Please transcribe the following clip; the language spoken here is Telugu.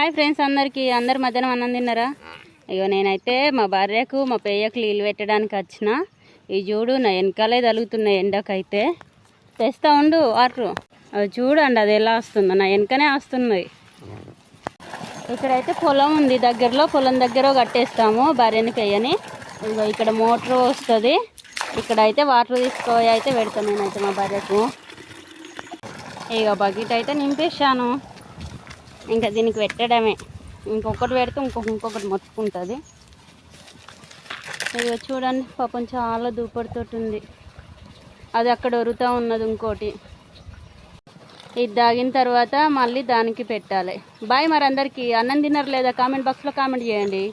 హాయ్ ఫ్రెండ్స్, అందరు మధ్యాహ్నం అన్నం తిన్నారా? అయ్యో నేనైతే మా భార్యకు మా పెయ్యకు నీళ్ళు పెట్టడానికి వచ్చిన. ఈ చూడు నా వెనకాలే తగులుతున్నాయి ఎండకైతే. తెస్తా ఉండు వాటర్. అది చూడండి అది ఎలా వస్తుందో, నా వెనకనే వస్తున్నాయి. ఇక్కడైతే పొలం ఉంది దగ్గరలో, పొలం దగ్గర కట్టేస్తాము భార్యని పెయ్యని. ఇదిగో ఇక్కడ మోటార్ వస్తుంది, ఇక్కడైతే వాటర్ తీసుకుపోయి అయితే పెడతాను నేనైతే మా భార్యకు. ఇక బకెట్ అయితే నింపేశాను, ఇంకా దీనికి పెట్టడమే. ఇంకొకటి పెడితే ఇంకొకటి మొత్తుకుంటుంది. ఇక చూడండి పాపం చాలా దూపడితోటి ఉంది, అది అక్కడ ఒరుతూ ఉన్నది. ఇంకోటి ఇది తాగిన తర్వాత మళ్ళీ దానికి పెట్టాలి. బాయ్. మరి అందరికీ అన్నం తిన్నారు లేదా కామెంట్ బాక్స్లో కామెంట్ చేయండి.